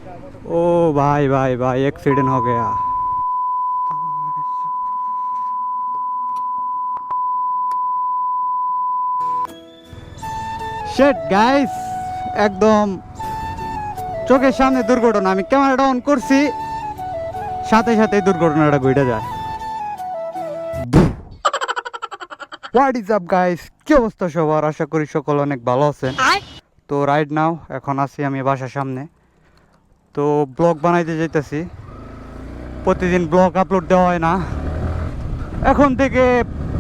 ओ भाई भाई भाई एक्सीडेंट हो गया। শিট গাইস, একদম চোখের সামনে দুর্ঘটনা। আমি ক্যামেরাটা অন করছি, সাথে সাথে দুর্ঘটনাটা ঘটে যায়। হোয়াট ইজ আপ গাইস, কি অবস্থা সবার? আশা করি সকল অনেক ভালো আছেন। তো রাইট নাও এখন আছি আমি বাসার সামনে। তো ব্লগ বানাইতে যাইতেছি। প্রতিদিন ব্লগ আপলোড দেওয়া হয় না, এখন থেকে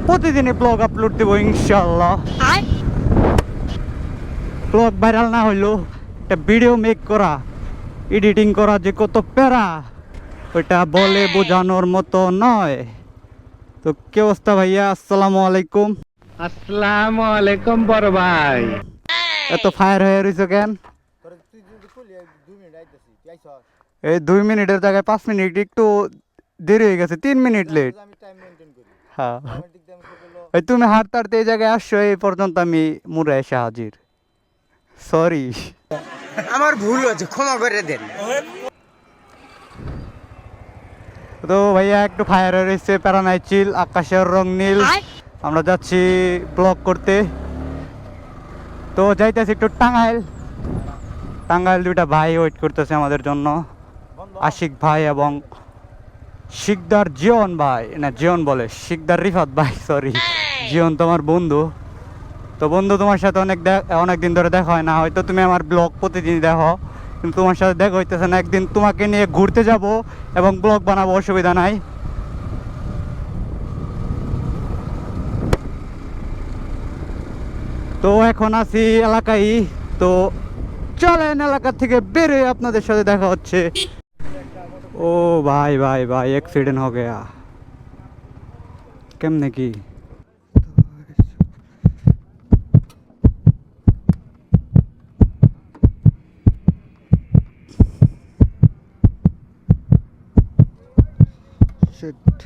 প্রতিদিনই ব্লগ আপলোড দেবো ইনশাল্লাহ। ব্লগ ভাইরাল না হইলেও একটা ভিডিও মেক করা, এডিটিং করা যে কত প্যারা, ওইটা বলে বোঝানোর মতো নয়। তো কি অবস্থা ভাইয়া? আসসালামু আলাইকুম। আসসালামু আলাইকুম বড় ভাই। এত ফায়ার হয়ে রয়েছে কেন? এই 2 মিনিটের জায়গায় 5 মিনিট একটু দেরি হয়ে গেছে, 3 মিনিট লেট। হ্যাঁ, এই তুমি হাঁটতে হাঁটতে এই জায়গায় আসছো, এই পর্যন্ত আমি মুড়ে এসে হাজির। সরি, আমার ভুল হয়েছে, ক্ষমা করে দেন। তো ভাইয়া একটু ফায়ার হয়ে রয়েছে, প্যারা নাই, চিল, আকাশের রং নীল। আমরা যাচ্ছি ব্লগ করতে। তো যাইতেছি একটু টাঙ্গাইল। টাঙ্গাইল দুইটা ভাই ওয়েট করতেছে আমাদের জন্য, আশিক ভাই এবং শিকদার জিয়ন ভাই। না, জিয়ন বলে, শিকদার রিফাত ভাই, সরি। জিয়ন তোমার বন্ধু। তো বন্ধু, তোমার সাথে অনেক দিন ধরে দেখা হয় না। হয়তো তুমি আমার ব্লগ প্রতিদিন দেখো, কিন্তু তোমার সাথে দেখা হইতেছে না। একদিন তোমাকে নিয়ে ঘুরতে যাব এবং ব্লগ বানাবো, অসুবিধা নাই। তো এখন আছি এলাকায়। তো চলেন এলাকা থেকে বেরোয় আপনাদের সাথে দেখা হচ্ছে। ও ভাই ভাই ভাই एक्सीडेंट हो गया। কেমনে কি? শিট।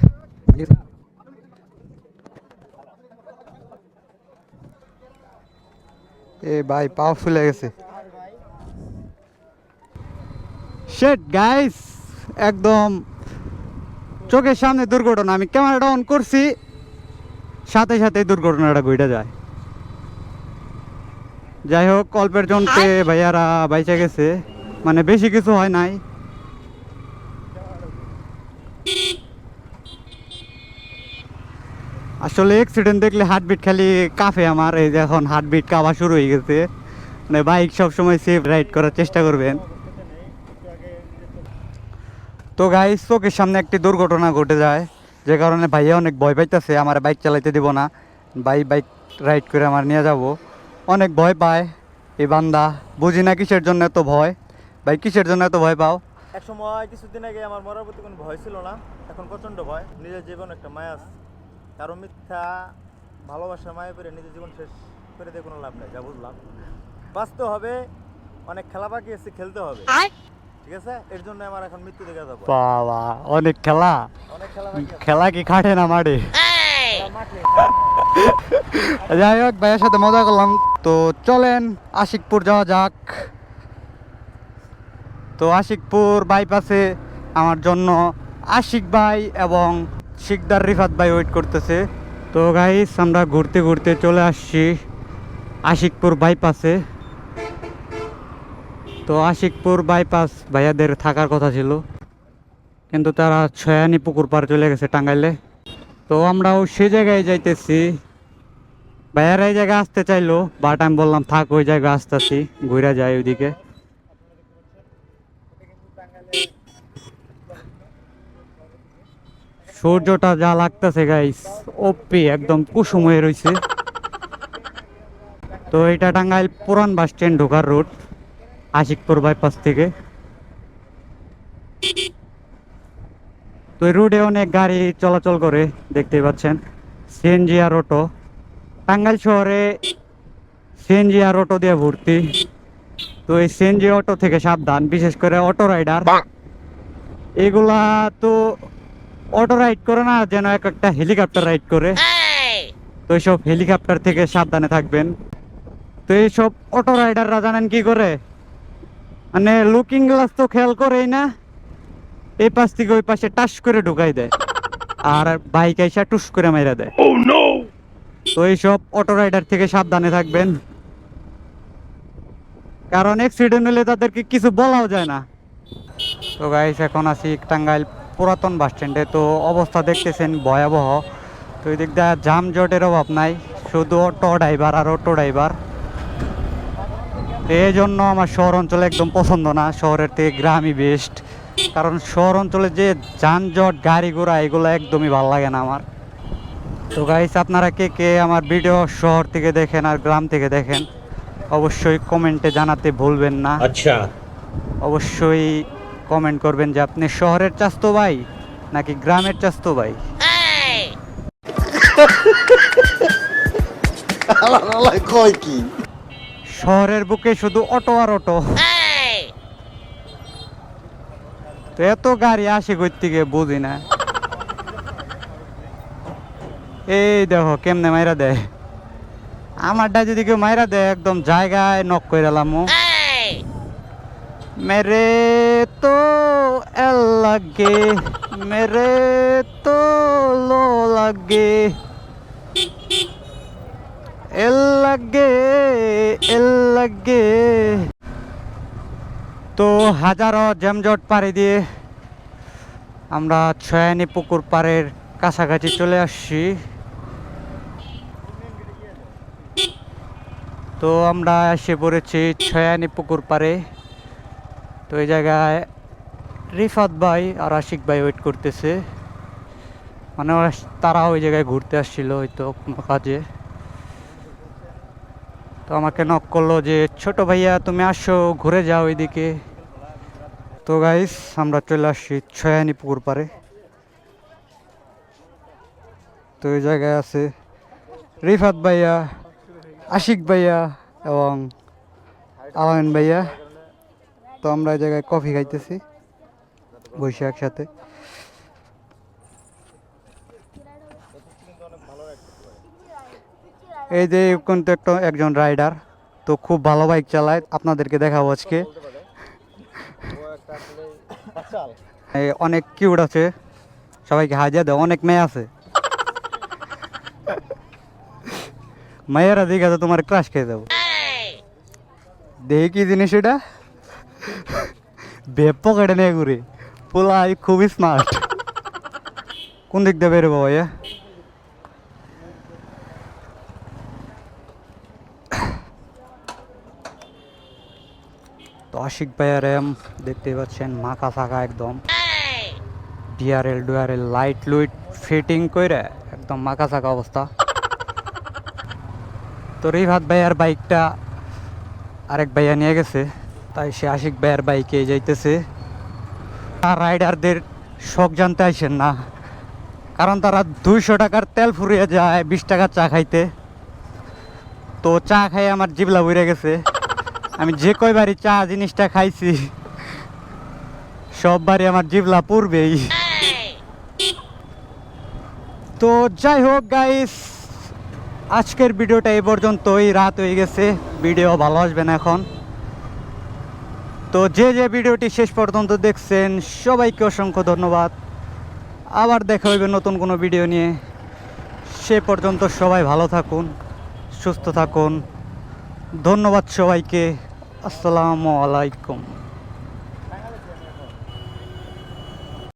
এ ভাই পাও ফুলে গেছে। শিট গাইস, একদম চোখের সামনে দুর্ঘটনা। আমি ক্যামেরাটা অন করছি, সাথে সাথে দুর্ঘটনাটা ঘটে যায়। যাই হোক, অল্পের জনতে ভাইয়ারা বাইচে গেছে, মানে বেশি কিছু হয় নাই। আসলে অ্যাক্সিডেন্ট দেখলে হার্টবিট খালি কাঁপে আমার। এই যে এখন হার্টবিট কাঁপা শুরু হয়ে গেছে। মানে বাইক সবসময় সেফ রাইড করার চেষ্টা করবেন। তো গাইস, চোখের সামনে একটি দুর্ঘটনা ঘটে যায়, যে কারণে ভাইয়া অনেক ভয় পাইতেছে। আমার বাইক চালাইতে দিব না, বাইক রাইড করে আমার নিয়ে যাব। অনেক ভয় পায় এই বান্দা, বুঝি না কিসের জন্য এত ভয়। ভাই, কিসের জন্য এত ভয় পাও? এক সময় কিছুদিন আগে আমার মরার প্রতি কোনো ভয় ছিল না, এখন প্রচণ্ড ভয়। নিজের জীবন একটা মায়া আছে, কারো মিথ্যা ভালোবাসার মায়া করে নিজের জীবন শেষ করে দিয়ে কোনো লাভ নেই, যা বুঝলাম। বাঁচতে হবে, অনেক খেলা বাকি আছে, খেলতে হবে, ঠিক আছে? এর জন্য আমার এখন মৃত্যু দেখে যাবো। বাবা, অনেক খেলা। অনেক খেলা বাকি আছে। খেলা কি খাটে না মাঠে? যাই হোক, ভাইয়ের সাথে মজা করলাম। তো চলেন আশিকপুর যাওয়া যাক। তো আশিকপুর বাইপাসে আমার জন্য আশিক ভাই এবং শিকদার রিফাত ভাই ওয়েট করতেছে। তো গাইস, আমরা ঘুরতে ঘুরতে চলে আসছি আশিকপুর বাইপাসে। তো আশিকপুর বাইপাস ভাইয়াদের থাকার কথা ছিল, কিন্তু তারা ছয়ানি পুকুর পার চলে গেছে টাঙ্গাইলে। তো আমরাও সেই জায়গায় যাইতেছি। ভাইয়ারা এই জায়গায় আসতে চাইলো, বাট আমি বললাম থাক, ওই জায়গায় আসতেছি, ঘুরে যাই ওইদিকে। সূর্যটা যা লাগতেছে গাইস, ওপি একদম কুসুম হয়ে রয়েছে। তো এটা টাঙ্গাইল পুরান বাস স্ট্যান্ড ঢোকার রোড, আশিকপুর বাইপাস থেকে। তো এই রোডে অনেক গাড়ি চলাচল করে, দেখতেই পাচ্ছেন, সিএনজি আর অটো। টাঙ্গাইল শহরে সিএনজি আর অটো দিয়ে ভর্তি। তো এই সিএনজি অটো থেকে সাবধান, বিশেষ করে অটো রাইডার এগুলা। তো অটো রাইড করে না যেন এক একটা হেলিকপ্টার রাইড করে। তো এইসব হেলিকপ্টার থেকে সাবধানে থাকবেন। তো এইসব অটো রাইডাররা জানেন কি করে? মানে লুকিং গ্লাস তো খেয়াল করেই না, এই পাশ থেকে ওই পাশে টাস করে ঢুকাই দেয় আর বাইক আইসা টুস করে মাইরা দেয়। তো এইসব অটো রাইডার থেকে সাবধানে থাকবেন, কারণ অ্যাক্সিডেন্ট হলে তাদেরকে কিছু বলাও যায় না। তো গাইস এখন আছি টাঙ্গাইল পুরাতন বাস স্ট্যান্ডে। তো অবস্থা দেখতেছেন ভয়াবহ। তো এই দিক দিয়ে যানজটের অভাব নাই, শুধু অটো ড্রাইভার আর অটো ড্রাইভার। এই জন্য আমার শহর অঞ্চলে একদম পছন্দ না, শহরের থেকে গ্রামই বেস্ট। কারণ শহর অঞ্চলে যে যানজট গাড়ি ঘোড়া এগুলো একদমই ভালো লাগে না আমার। তো গাইস আপনারা কে কে আমার ভিডিও শহর থেকে দেখেন আর গ্রাম থেকে দেখেন অবশ্যই কমেন্টে জানাতে ভুলবেন না। আচ্ছা, অবশ্যই কমেন্ট করবেন যে আপনি শহরের চাস্তো ভাই নাকি গ্রামের চাস্তো ভাই। কয় কি শহরের বুকে শুধু অটো আর অটো। তো এত গাড়ি আসে কই থেকে বুঝি না। এই দেখো কেমনে মাইরা দেয়, আমারটা যদি কেউ মাইরা দেয় একদম জায়গায় নক করে লামু। মেরে তো এল লাগে, মেরে তো লো লাগে, এল লাগে, এল লাগে। তো হাজারো জ্যামজট পাড়ি দিয়ে আমরা ছয়ানি পুকুর পাড়ের কাছাকাছি চলে আসছি। তো আমরা এসে পড়েছি ছয়ানি পুকুর পাড়ে। তো এই জায়গায় রিফাত ভাই আর আশিক ভাই ওয়েট করতেছে, মানে তারা ওই জায়গায় ঘুরতে আসছিল হয়তো কোনো কাজে। তো আমাকে নক করলো যে ছোট ভাইয়া তুমি আসো ঘুরে যাও ওইদিকে। তো গাইস আমরা চলে আসছি ছয়ানি পুকুর পাড়ে। তো এই জায়গায় আছে রিফাত ভাইয়া, আশিক ভাইয়া এবং আলামিন ভাইয়া। তো আমরা এই জায়গায় কফি খাইতেছি বসে একসাথে। এই যে কিন্তু একজন রাইডার, তো খুব ভালো বাইক চালায়, আপনাদেরকে দেখাবো আজকে। অনেক কিউট আছে, সবাইকে হাজিয়া দেয়, অনেক মেয়ে আছে। মেয়েরা দিকে তো তোমার ক্রাশ খেয়ে দেবো। দেখি কি জিনিস এটা, বেপ পকেটে নিয়ে ঘুরে পোলাই খুবই স্মার্ট। কোন দিক দিয়ে বেরোবো ভাইয়া? তো আশিক ভাইয়ার দেখতে পাচ্ছেন মাখা থাকা একদম ডিআরএল ডুআরএল লাইট লুইট ফিটিং করে একদম মাখা থাকা অবস্থা। তো রিফাত ভাইয়ার বাইকটা আরেক ভাইয়া নিয়ে গেছে, তাই সে আশিক ভাইয়ার বাইকে যাইতেছে। আর রাইডারদের শখ জানতে আসেন না, কারণ তারা 200 টাকার তেল ফুরিয়ে যায় 20 টাকার চা খাইতে। তো চা খাই আমার জিবলা বুড়ে গেছে। আমি যে কয়বারই চা জিনিসটা খাইছি সববারই আমার জিবলা পূর্বেই। তো যাই হোক গাইস, আজকের ভিডিওটা এই পর্যন্তই, রাত হয়ে গেছে, ভিডিও ভালো আসবে না এখন। তো যে যে ভিডিওটি শেষ পর্যন্ত দেখছেন সবাইকে অসংখ্য ধন্যবাদ। আবার দেখা হইবে নতুন কোনো ভিডিও নিয়ে। সে পর্যন্ত সবাই ভালো থাকুন, সুস্থ থাকুন। ধন্যবাদ সবাইকে। আসসালামু আলাইকুম।